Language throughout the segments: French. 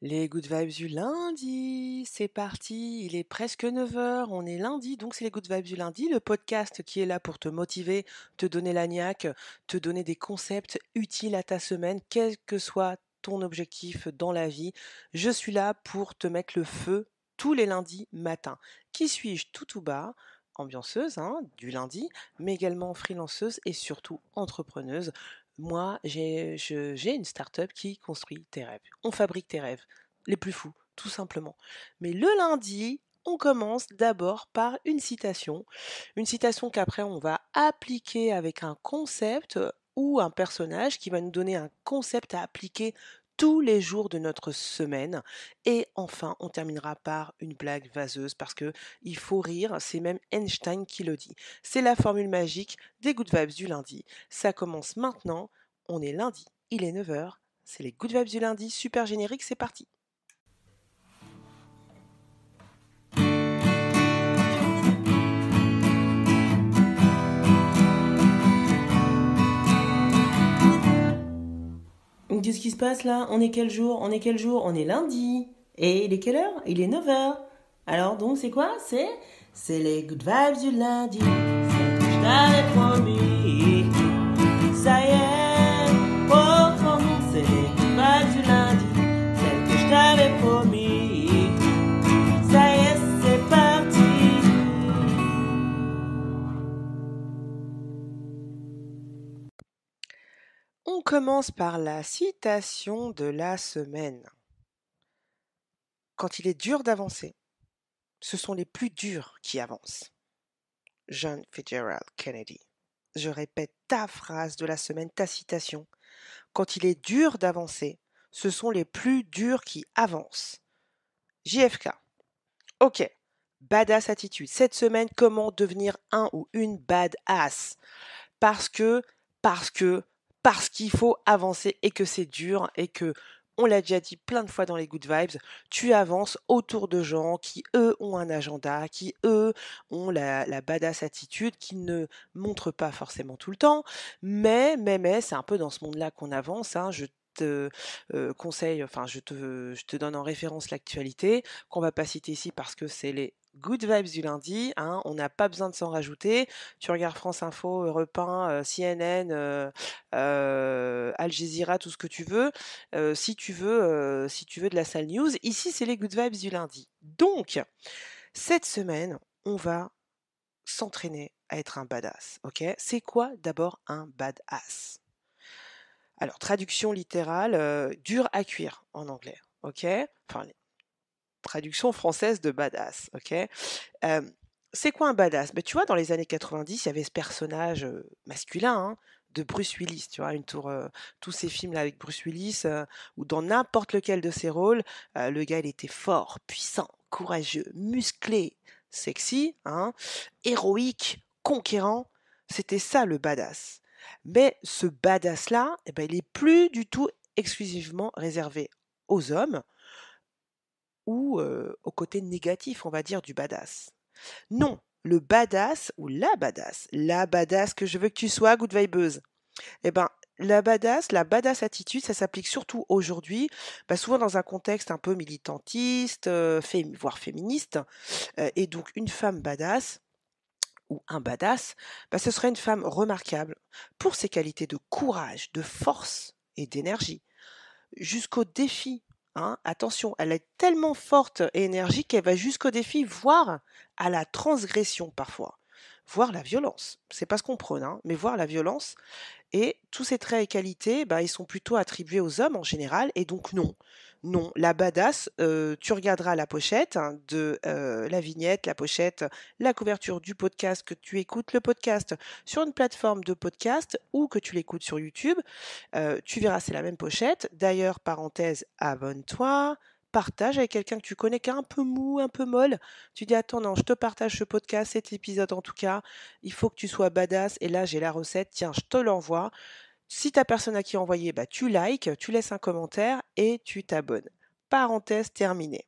Les good vibes du lundi, c'est parti, il est presque 9 heures. On est lundi, donc c'est les good vibes du lundi, le podcast qui est là pour te motiver, te donner la niaque, te donner des concepts utiles à ta semaine, quel que soit ton objectif dans la vie. Je suis là pour te mettre le feu tous les lundis matins. Qui suis-je tout bas? Ambianceuse du lundi, mais également freelanceuse et surtout entrepreneuse. Moi, j'ai une start-up qui construit tes rêves. On fabrique tes rêves, les plus fous, tout simplement. Mais le lundi, on commence d'abord par une citation qu'après on va appliquer avec un concept ou un personnage qui va nous donner un concept à appliquer tous les jours de notre semaine. Et enfin, on terminera par une blague vaseuse parce que il faut rire, c'est même Einstein qui le dit. C'est la formule magique des Good Vibes du lundi. Ça commence maintenant, on est lundi, il est 9 heures. C'est les Good Vibes du lundi, super générique, c'est parti. Qu'est-ce qui se passe là? On est quel jour? On est quel jour? On est lundi. Et il est quelle heure? Il est 9 heures. Alors donc c'est quoi? C'est les Good Vibes du lundi. C'est que je t'avais promis. Ça y est, oh, c'est les Good Vibes du lundi. Celle que je t'avais promis. Ça y est, c'est parti. On commence par la citation de la semaine. Quand il est dur d'avancer, ce sont les plus durs qui avancent. John Fitzgerald Kennedy. Je répète ta phrase de la semaine, ta citation. Quand il est dur d'avancer, ce sont les plus durs qui avancent. JFK. Ok. Badass attitude. Cette semaine, comment devenir un ou une badass? Parce que, parce que, parce qu'il faut avancer et que c'est dur et que, on l'a déjà dit plein de fois dans les Good Vibes, tu avances autour de gens qui, eux, ont un agenda, qui, eux, ont la badass attitude, qui ne montrent pas forcément tout le temps, mais, c'est un peu dans ce monde-là qu'on avance, je te conseille, enfin je te donne en référence l'actualité, qu'on va pas citer ici parce que c'est les Good Vibes du lundi, on n'a pas besoin de s'en rajouter. Tu regardes France Info, Europe 1, CNN, Al Jazeera, tout ce que tu veux, si tu veux de la sale news. Ici, c'est les Good Vibes du lundi. Donc, cette semaine, on va s'entraîner à être un badass, ok? C'est quoi d'abord un badass? Alors, traduction littérale, dur à cuire en anglais, ok? Enfin, traduction française de badass, ok? C'est quoi un badass? Tu vois, dans les années 90, il y avait ce personnage masculin de Bruce Willis, tu vois, tous ces films-là avec Bruce Willis, où dans n'importe lequel de ses rôles, le gars, il était fort, puissant, courageux, musclé, sexy, héroïque, conquérant. C'était ça le badass. Mais ce badass-là, il est plus du tout exclusivement réservé aux hommes ou au côté négatif, on va dire, du badass. Non, le badass ou la badass que je veux que tu sois, good vibeuse. Eh ben, la badass attitude, ça s'applique surtout aujourd'hui, souvent dans un contexte un peu militantiste, voire féministe. Et donc, une femme badass ou un badass, ce serait une femme remarquable pour ses qualités de courage, de force et d'énergie jusqu'au défi. Attention, elle est tellement forte et énergique qu'elle va jusqu'au défi, voire à la transgression parfois, voire la violence. C'est pas ce qu'on prône, mais voire la violence. Et tous ces traits et qualités, ils sont plutôt attribués aux hommes en général, et donc non. Non, la badass, tu regarderas la pochette de la vignette, la pochette, la couverture du podcast, que tu écoutes le podcast sur une plateforme de podcast ou que tu l'écoutes sur YouTube, tu verras, c'est la même pochette. D'ailleurs, parenthèse, abonne-toi, partage avec quelqu'un que tu connais qui est un peu mou, un peu molle. Tu dis, attends, non, je te partage ce podcast, cet épisode en tout cas. Il faut que tu sois badass. Et là, j'ai la recette. Tiens, je te l'envoie. Si t'as personne à qui envoyer, tu likes, tu laisses un commentaire et tu t'abonnes. Parenthèse terminée.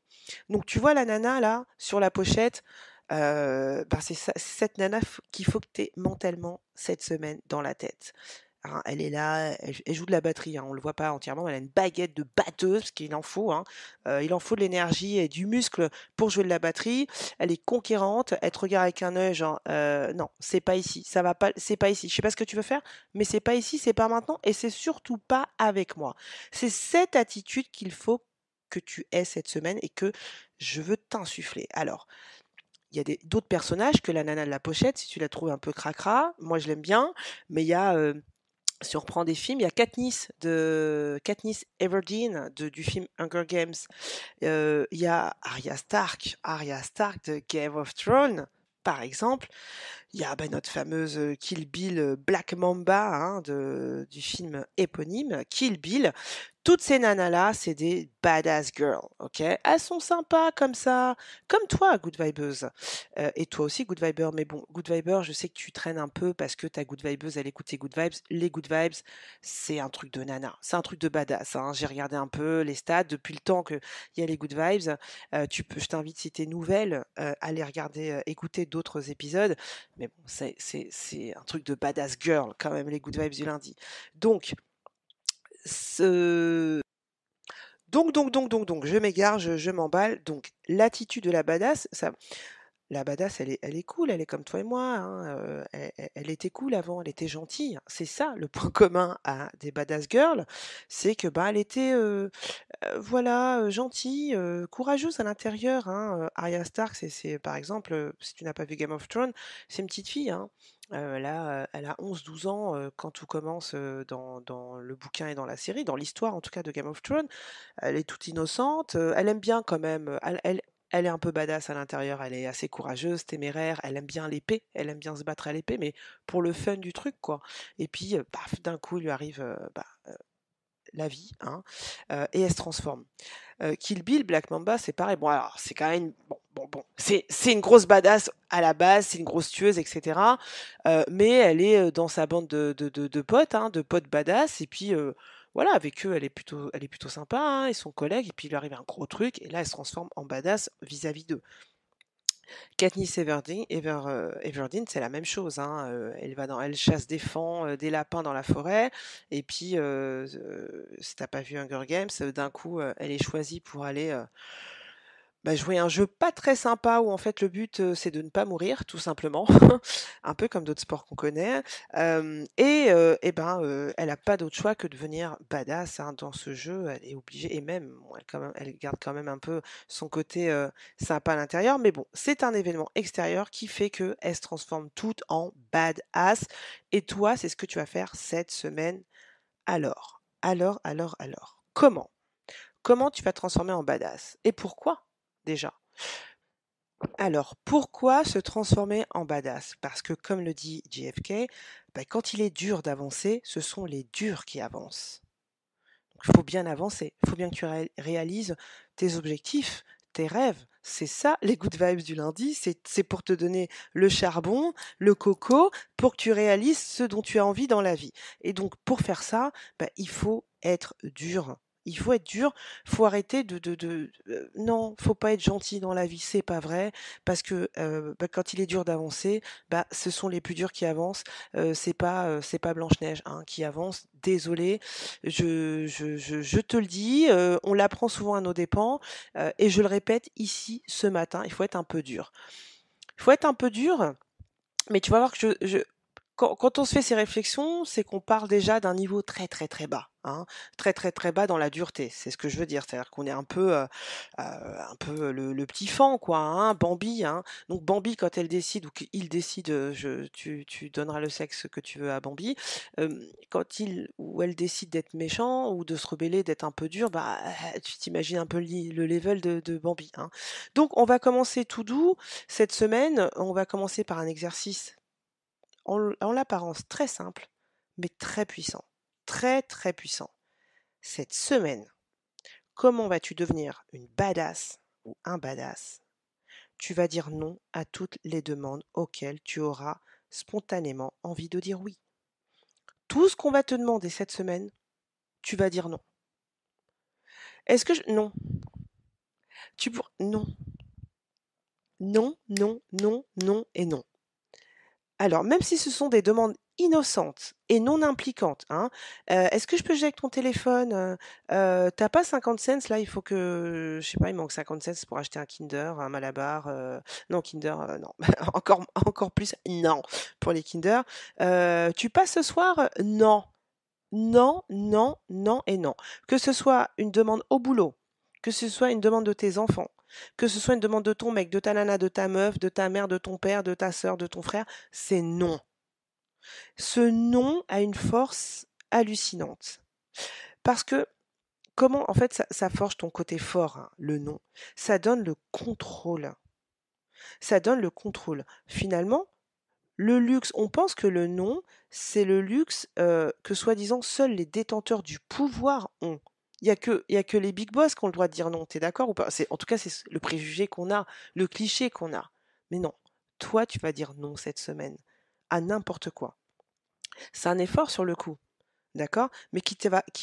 Donc, tu vois la nana là, sur la pochette. C'est cette nana qu'il faut que tu aies mentalement cette semaine dans la tête. hein, elle est là, elle joue de la batterie, hein, on le voit pas entièrement, mais elle a une baguette de batteuse, parce qu'il en faut, hein. Il en faut de l'énergie et du muscle pour jouer de la batterie. Elle est conquérante, elle te regarde avec un œil genre, non, c'est pas ici, ça va pas, c'est pas ici. Je sais pas ce que tu veux faire, mais c'est pas ici, c'est pas maintenant, et c'est surtout pas avec moi. C'est cette attitude qu'il faut que tu aies cette semaine et que je veux t'insuffler. Alors, il y a d'autres personnages que la nana de la pochette, si tu la trouves un peu cracra, moi je l'aime bien, mais il y a, si on reprend des films, il y a Katniss Everdeen du film Hunger Games. Il y a Arya Stark de Game of Thrones, par exemple. Il y a bah, notre fameuse Kill Bill Black Mamba hein, du film éponyme Kill Bill. Toutes ces nanas-là, c'est des badass girls, ok? Elles sont sympas comme ça, comme toi, Good Vibeuse. Et toi aussi, Good Viber. Mais bon, Good Viber, je sais que tu traînes un peu parce que ta Good Vibeuse, elle écoute tes Good Vibes. Les Good Vibes, c'est un truc de nana, c'est un truc de badass. Hein. J'ai regardé un peu les stats depuis le temps qu'il y a les Good Vibes. Je t'invite, si t'es nouvelle, à aller regarder, écouter d'autres épisodes. Mais bon, c'est un truc de badass girl quand même, les Good Vibes du lundi. Donc, ce... donc, je m'égare, je m'emballe. Donc, l'attitude de la badass, la badass, elle est cool, elle est comme toi et moi. Hein, elle était cool avant, elle était gentille. C'est ça le point commun à des badass girls, c'est que bah elle était voilà gentille, courageuse à l'intérieur. Hein. Arya Stark, c'est par exemple, si tu n'as pas vu Game of Thrones, c'est une petite fille. Hein. Elle a 11-12 ans quand tout commence dans le bouquin et dans la série, dans l'histoire en tout cas de Game of Thrones. Elle est toute innocente, elle aime bien quand même, elle est un peu badass à l'intérieur, elle est assez courageuse, téméraire, elle aime bien l'épée, elle aime bien se battre à l'épée, mais pour le fun du truc, quoi. Et puis, paf, d'un coup, il lui arrive la vie, hein, et elle se transforme. Kill Bill, Black Mamba, c'est pareil. Bon, alors, c'est quand même. Bon. C'est une grosse badass à la base, c'est une grosse tueuse, etc. Mais elle est dans sa bande de potes, hein, de potes badass. Et puis, voilà, avec eux, elle est plutôt sympa, hein, et son collègue. Et puis, il lui arrive un gros truc. Et là, elle se transforme en badass vis-à-vis d'eux. Katniss Everdeen, c'est la même chose, hein, elle chasse des lapins dans la forêt et puis, si tu pas vu Hunger Games, d'un coup, elle est choisie pour aller, bah, jouer un jeu pas très sympa où en fait le but, c'est de ne pas mourir tout simplement, un peu comme d'autres sports qu'on connaît, et ben, elle a pas d'autre choix que de devenir badass, hein, dans ce jeu. Elle est obligée et même bon, elle garde quand même un peu son côté, sympa à l'intérieur, mais bon, c'est un événement extérieur qui fait qu'elle se transforme toute en badass et toi, c'est ce que tu vas faire cette semaine. Alors, comment? Comment tu vas te transformer en badass? Et pourquoi déjà? Alors, pourquoi se transformer en badass? Parce que comme le dit JFK, bah, quand il est dur d'avancer, ce sont les durs qui avancent. Donc, il faut bien avancer, il faut bien que tu réalises tes objectifs, tes rêves. C'est ça les good vibes du lundi, c'est pour te donner le charbon, le coco, pour que tu réalises ce dont tu as envie dans la vie. Et donc pour faire ça, bah, il faut être dur. Il faut être dur, faut arrêter non, faut pas être gentil dans la vie, c'est pas vrai, parce que bah, quand il est dur d'avancer, bah, ce sont les plus durs qui avancent. C'est pas Blanche-Neige hein, qui avance. Désolé, je te le dis, on l'apprend souvent à nos dépens, et je le répète ici ce matin, il faut être un peu dur. Il faut être un peu dur, mais tu vas voir que quand on se fait ces réflexions, c'est qu'on part déjà d'un niveau très très très bas, hein, très très très bas dans la dureté. C'est ce que je veux dire, c'est-à-dire qu'on est un peu le petit fan quoi, hein, Bambi, hein. Donc Bambi quand elle décide ou qu'il décide, tu donneras le sexe que tu veux à Bambi. Quand il ou elle décide d'être méchant ou de se rebeller, d'être un peu dur, bah tu t'imagines un peu le level de Bambi, hein. Donc on va commencer tout doux cette semaine. On va commencer par un exercice en l'apparence très simple, mais très puissant. Très, très puissant. Cette semaine, comment vas-tu devenir une badass ou un badass? Tu vas dire non à toutes les demandes auxquelles tu auras spontanément envie de dire oui. Tout ce qu'on va te demander cette semaine, tu vas dire non. Est-ce que non. Non. Non, non, non, non et non. Alors, même si ce sont des demandes innocente et non impliquante, hein. Est-ce que je peux jouer avec ton téléphone? Tu pas 50 cents là? Il faut que je sais pas, il manque 50 cents pour acheter un Kinder, un Malabar, non Kinder, non, encore plus non pour les Kinder. Tu passes ce soir? Non. Non, non, non et non. Que ce soit une demande au boulot, que ce soit une demande de tes enfants, que ce soit une demande de ton mec, de ta nana, de ta meuf, de ta mère, de ton père, de ta sœur, de ton frère, c'est non. Ce non a une force hallucinante. Parce que comment, en fait, ça forge ton côté fort, hein, le non. Ça donne le contrôle. Ça donne le contrôle. Finalement, le luxe, on pense que le non, c'est le luxe que soi-disant seuls les détenteurs du pouvoir ont. Il y a que les big boss qui ont le droit de dire non, t'es d'accord ou pas? En tout cas, c'est le préjugé qu'on a, le cliché qu'on a. Mais non, toi, tu vas dire non cette semaine à n'importe quoi. C'est un effort sur le coup, d'accord? Mais qui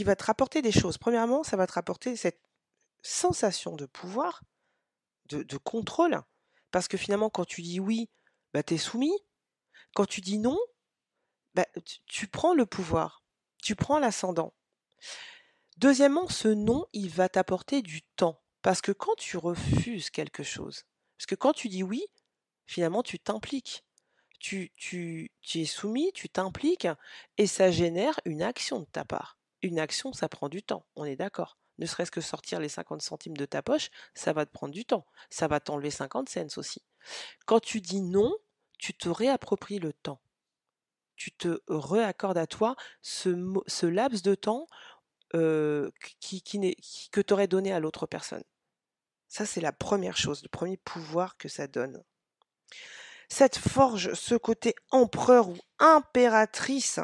va te rapporter des choses. Premièrement, ça va te rapporter cette sensation de pouvoir, de contrôle, parce que finalement, quand tu dis oui, bah, tu es soumis. Quand tu dis non, bah, tu prends le pouvoir, tu prends l'ascendant. Deuxièmement, ce non, il va t'apporter du temps. Parce que quand tu refuses quelque chose, parce que quand tu dis oui, finalement, tu t'impliques. Tu es soumis, tu t'impliques, et ça génère une action de ta part. Une action, ça prend du temps, on est d'accord. Ne serait-ce que sortir les 50 centimes de ta poche, ça va te prendre du temps. Ça va t'enlever 50 cents aussi. Quand tu dis non, tu te réappropries le temps. Tu te réaccordes à toi ce laps de temps que tu aurais donné à l'autre personne. Ça, c'est la première chose, le premier pouvoir que ça donne. Ça te forge ce côté empereur ou impératrice.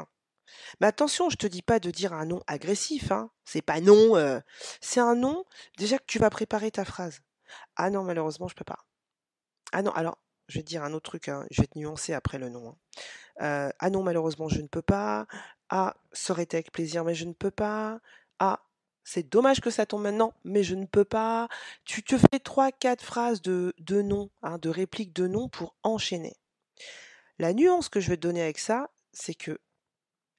Mais attention, je te dis pas de dire un non agressif, hein. C'est pas non, c'est un non, déjà que tu vas préparer ta phrase. Ah non, malheureusement, je peux pas. Ah non, alors, je vais te dire un autre truc, hein, je vais te nuancer après le non, hein. Ah non, malheureusement, je ne peux pas. Ah, ça aurait été avec plaisir, mais je ne peux pas. Ah, c'est dommage que ça tombe maintenant, mais je ne peux pas. Tu te fais trois, quatre phrases de non, hein, de répliques de non pour enchaîner. La nuance que je vais te donner avec ça, c'est que,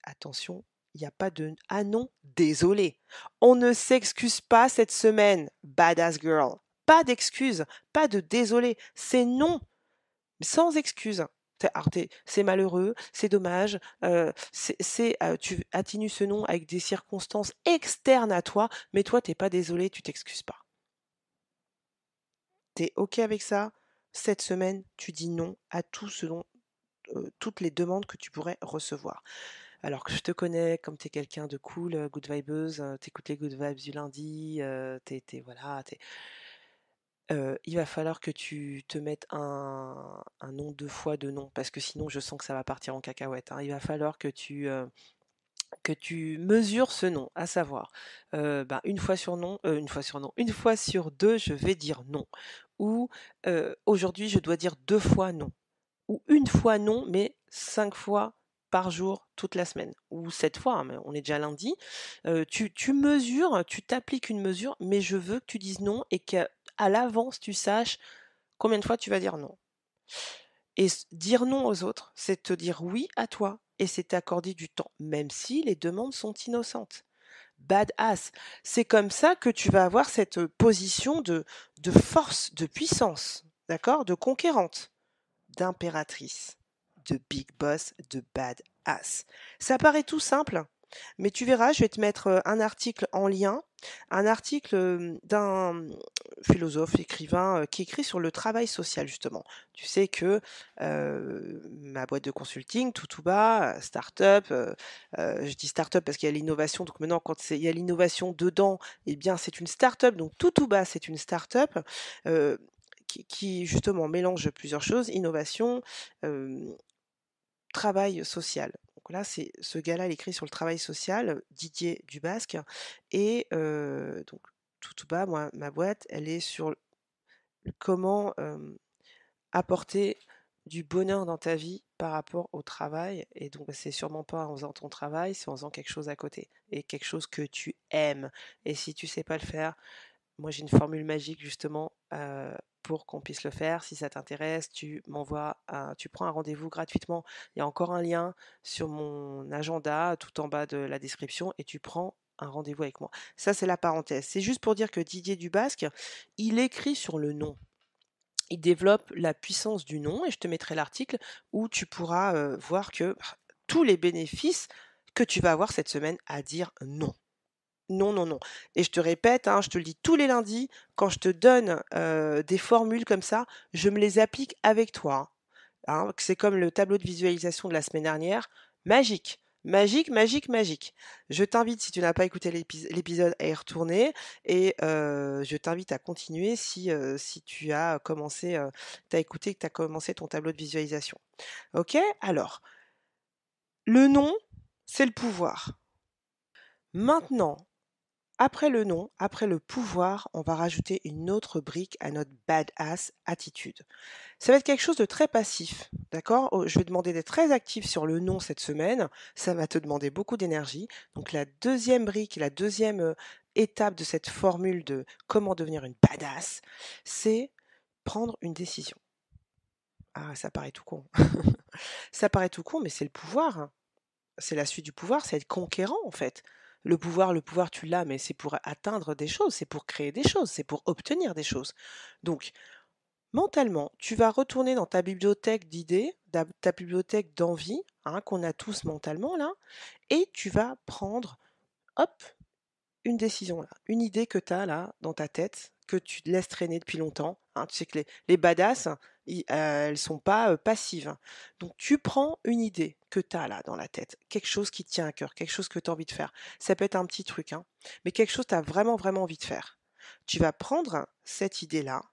attention, il n'y a pas de ah non, désolé. On ne s'excuse pas cette semaine, badass girl. Pas d'excuse, pas de désolé. C'est non, sans excuse. C'est malheureux, c'est dommage, tu atténues ce non avec des circonstances externes à toi, mais toi, t'es pas désolé, tu t'excuses pas. T'es OK avec ça? Cette semaine, tu dis non à tout ce dont, toutes les demandes que tu pourrais recevoir. Alors que je te connais comme t'es quelqu'un de cool, good vibeuse, tu les good vibes du lundi, voilà, il va falloir que tu te mettes un nombre de fois de non, parce que sinon je sens que ça va partir en cacahuète, hein. Il va falloir que tu mesures ce non, à savoir, ben, une fois sur 2 je vais dire non, ou, aujourd'hui je dois dire 2 fois non, ou une fois non, mais 5 fois par jour toute la semaine, ou 7 fois, hein, mais on est déjà lundi. Tu mesures, tu t'appliques une mesure, mais je veux que tu dises non et qu'à l'avance tu saches combien de fois tu vas dire non. Et dire non aux autres, c'est te dire oui à toi et c'est t'accorder du temps, même si les demandes sont innocentes. Badass. C'est comme ça que tu vas avoir cette position de force, de puissance, d'accord? De conquérante, d'impératrice, de big boss, de badass. Ça paraît tout simple, mais tu verras, je vais te mettre un article en lien, un article d'un philosophe, écrivain qui écrit sur le travail social justement. Tu sais que ma boîte de consulting, Toutouba, start-up, je dis start-up parce qu'il y a l'innovation, donc maintenant quand il y a l'innovation dedans, eh bien c'est une start-up, donc Toutouba c'est une start-up qui justement mélange plusieurs choses, innovation, travail social. Donc là, c'est ce gars-là, il écrit sur le travail social, Didier Dubasque, et donc tout bas, moi, ma boîte, elle est sur comment apporter du bonheur dans ta vie par rapport au travail. Et donc, c'est sûrement pas en faisant ton travail, c'est en faisant quelque chose à côté et quelque chose que tu aimes. Et si tu sais pas le faire, moi j'ai une formule magique justement pour qu'on puisse le faire. Si ça t'intéresse, tu prends un rendez-vous gratuitement. Il y a encore un lien sur mon agenda tout en bas de la description et tu prends un rendez-vous avec moi. Ça, c'est la parenthèse. C'est juste pour dire que Didier Dubasque, il écrit sur le nom. Il développe la puissance du non et je te mettrai l'article où tu pourras voir que tous les bénéfices que tu vas avoir cette semaine à dire non. Non, non, non. Et je te répète, hein, je te le dis tous les lundis, quand je te donne des formules comme ça, je me les applique avec toi. Hein. C'est comme le tableau de visualisation de la semaine dernière. Magique. Magique, magique, magique. Je t'invite, si tu n'as pas écouté l'épisode, à y retourner et je t'invite à continuer si tu as commencé, t'as écouté, que tu as commencé ton tableau de visualisation. Ok? Alors, le nom, c'est le pouvoir. Maintenant, après le nom, après le pouvoir, on va rajouter une autre brique à notre badass attitude. Ça va être quelque chose de très passif, d'accord? Je vais demander d'être très actif sur le nom cette semaine. Ça va te demander beaucoup d'énergie. Donc la deuxième brique, la deuxième étape de cette formule de comment devenir une badass, c'est prendre une décision. Ah, ça paraît tout con. Ça paraît tout con, mais c'est le pouvoir. C'est la suite du pouvoir, c'est être conquérant en fait. Le pouvoir, tu l'as, mais c'est pour atteindre des choses, c'est pour créer des choses, c'est pour obtenir des choses. Donc, mentalement, tu vas retourner dans ta bibliothèque d'idées, ta bibliothèque d'envie, hein, qu'on a tous mentalement là, et tu vas prendre, hop, une décision là, une idée que tu as là dans ta tête, que tu te laisses traîner depuis longtemps. Hein. Tu sais que les badass, elles sont pas passives. Donc tu prends une idée que tu as là dans la tête, quelque chose qui te tient à cœur, quelque chose que tu as envie de faire. Ça peut être un petit truc, hein, mais quelque chose que tu as vraiment, vraiment envie de faire. Tu vas prendre cette idée-là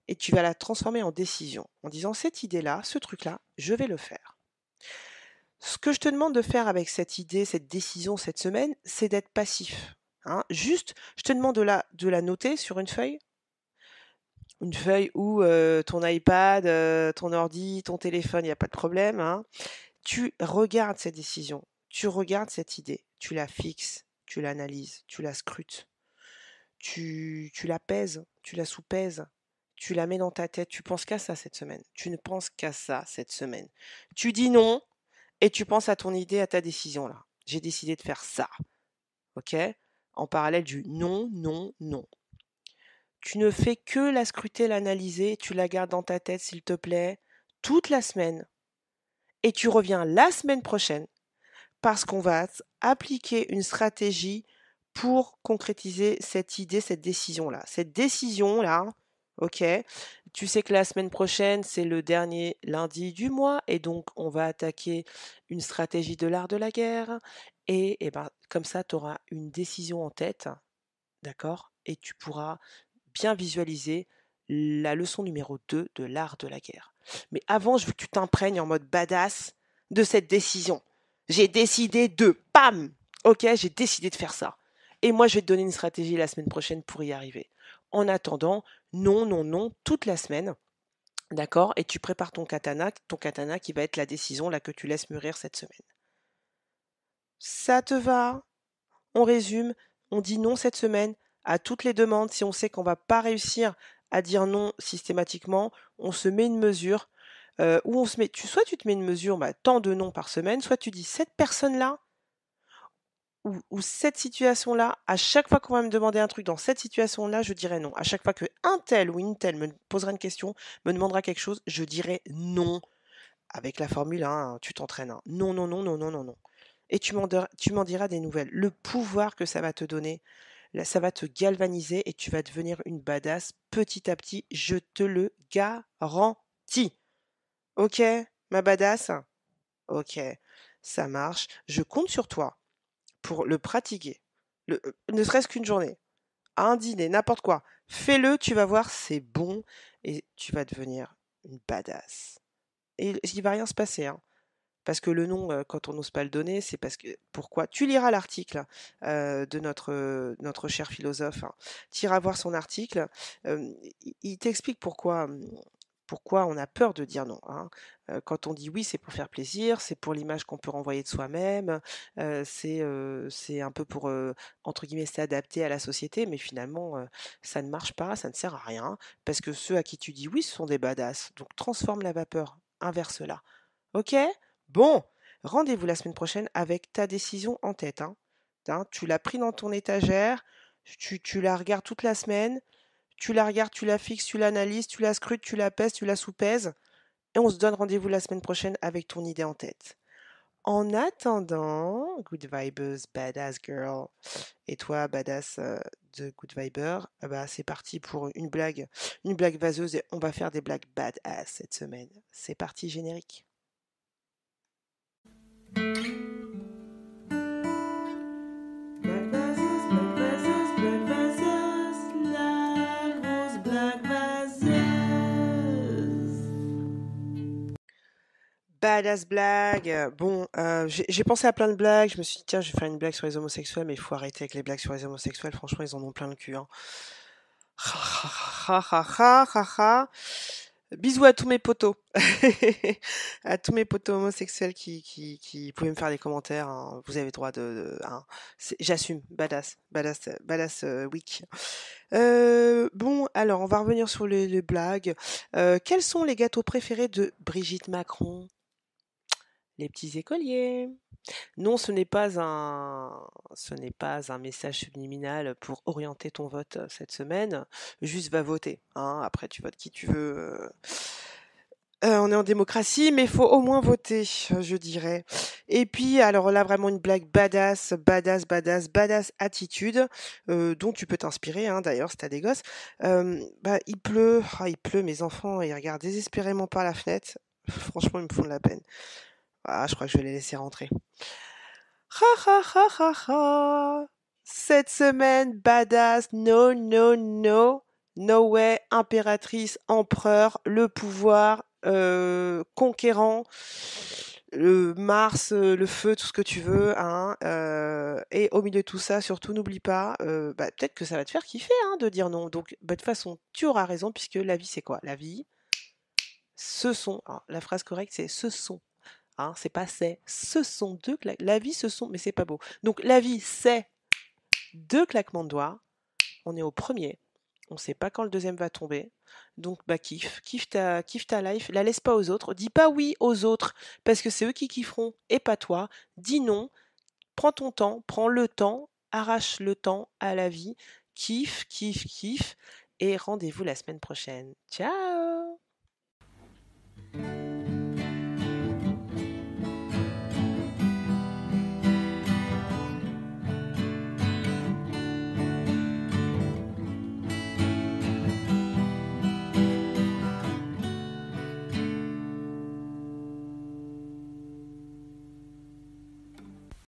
et tu vas la transformer en décision, en disant cette idée-là, ce truc-là, je vais le faire. Ce que je te demande de faire avec cette idée, cette décision cette semaine, c'est d'être passif. Hein. Juste, je te demande de la noter sur une feuille ou ton iPad, ton ordi, ton téléphone, il n'y a pas de problème. Hein. Tu regardes cette décision, tu regardes cette idée, tu la fixes, tu l'analyses, tu la scrutes, tu la pèses, tu la sous-pèses, tu la mets dans ta tête, tu penses qu'à ça cette semaine. Tu ne penses qu'à ça cette semaine. Tu dis non et tu penses à ton idée, à ta décision là. J'ai décidé de faire ça. OK? En parallèle du non, non, non. Tu ne fais que la scruter, l'analyser, tu la gardes dans ta tête s'il te plaît, toute la semaine. Et tu reviens la semaine prochaine parce qu'on va appliquer une stratégie pour concrétiser cette idée, cette décision-là. Cette décision-là, ok, tu sais que la semaine prochaine, c'est le dernier lundi du mois et donc on va attaquer une stratégie de l'art de la guerre et ben, comme ça, tu auras une décision en tête, d'accord? Et tu pourras bien visualiser la leçon numéro 2 de l'art de la guerre. Mais avant, je veux que tu t'imprègnes en mode badass de cette décision. J'ai décidé de, pam, ok, j'ai décidé de faire ça. Et moi, je vais te donner une stratégie la semaine prochaine pour y arriver. En attendant, non, non, non, toute la semaine, d'accord? Et tu prépares ton katana qui va être la décision là que tu laisses mûrir cette semaine. Ça te va? On résume, on dit non cette semaine à toutes les demandes. Si on sait qu'on va pas réussir à dire non systématiquement, on se met une mesure où on se met, soit tu te mets une mesure, bah, tant de non par semaine, soit tu dis cette personne-là ou cette situation-là, à chaque fois qu'on va me demander un truc dans cette situation-là, je dirai non. À chaque fois que un tel ou une telle me posera une question, me demandera quelque chose, je dirai non. Avec la formule, hein, tu t'entraînes. Hein. Non, non, non, non, non, non, non. Et tu m'en diras des nouvelles. Le pouvoir que ça va te donner, là, ça va te galvaniser et tu vas devenir une badass petit à petit, je te le garantis. Ok, ma badass? Ok, ça marche. Je compte sur toi pour le pratiquer. Ne serait-ce qu'une journée, un dîner, n'importe quoi. Fais-le, tu vas voir, c'est bon et tu vas devenir une badass. Et il va rien se passer, hein. Parce que le nom, quand on n'ose pas le donner, c'est parce que pourquoi? Tu liras l'article de notre cher philosophe. Hein. Tu iras voir son article. Il t'explique pourquoi on a peur de dire non, hein. Quand on dit oui, c'est pour faire plaisir, c'est pour l'image qu'on peut renvoyer de soi-même, c'est un peu pour, entre guillemets, «s'adapter à la société», mais finalement, ça ne marche pas, ça ne sert à rien, parce que ceux à qui tu dis oui, ce sont des badass. Donc transforme la vapeur, inverse-la. OK? Bon, rendez-vous la semaine prochaine avec ta décision en tête, hein. Tu l'as pris dans ton étagère, tu la regardes toute la semaine, tu la regardes, tu la fixes, tu l'analyses, tu la scrutes, tu la pèses, tu la sous-pèses, et on se donne rendez-vous la semaine prochaine avec ton idée en tête. En attendant, Good Vibers, Badass Girl, et toi, Badass de Good Viber, bah, c'est parti pour une blague vaseuse, et on va faire des blagues badass cette semaine. C'est parti, générique. Black vases, la rose black vaseuse. Badass blague. Bon, j'ai pensé à plein de blagues. Je me suis dit, tiens, je vais faire une blague sur les homosexuels, mais il faut arrêter avec les blagues sur les homosexuels. Franchement, ils en ont plein le cul, hein. Ha, ha, ha, ha, ha, ha. Bisous à tous mes potos. À tous mes potos homosexuels qui pouvaient me faire des commentaires, hein. Vous avez droit hein. J'assume. Badass. Badass. Badass week. Bon, alors, on va revenir sur les blagues. Quels sont les gâteaux préférés de Brigitte Macron? Les petits écoliers. Non, ce n'est pas un message subliminal pour orienter ton vote cette semaine. Juste va voter, hein. Après, tu votes qui tu veux. On est en démocratie, mais il faut au moins voter, je dirais. Et puis, alors là, vraiment une blague badass, badass, badass, badass attitude, dont tu peux t'inspirer, hein, d'ailleurs, si t'as des gosses. Bah, il pleut, mes enfants, ils regardent désespérément par la fenêtre. Franchement, ils me font de la peine. Ah, je crois que je vais les laisser rentrer. Ha ha ha ha ha. Cette semaine, badass, no, no, no. No way, impératrice, empereur, le pouvoir, conquérant, le Mars, le feu, tout ce que tu veux, hein. Et au milieu de tout ça, surtout, n'oublie pas, bah, peut-être que ça va te faire kiffer, hein, de dire non. Donc, bah, de toute façon, tu auras raison, puisque la vie, c'est quoi? La vie, ce sont, alors, la phrase correcte, c'est ce sont. Hein, c'est pas c'est, ce sont deux claquements. La vie, ce sont, mais c'est pas beau. Donc la vie, c'est deux claquements de doigts. On est au premier. On sait pas quand le deuxième va tomber. Donc bah kiffe ta life. La laisse pas aux autres. Dis pas oui aux autres parce que c'est eux qui kifferont et pas toi. Dis non. Prends ton temps, prends le temps, arrache le temps à la vie. Kiffe, kiffe, kiffe. Et rendez-vous la semaine prochaine. Ciao!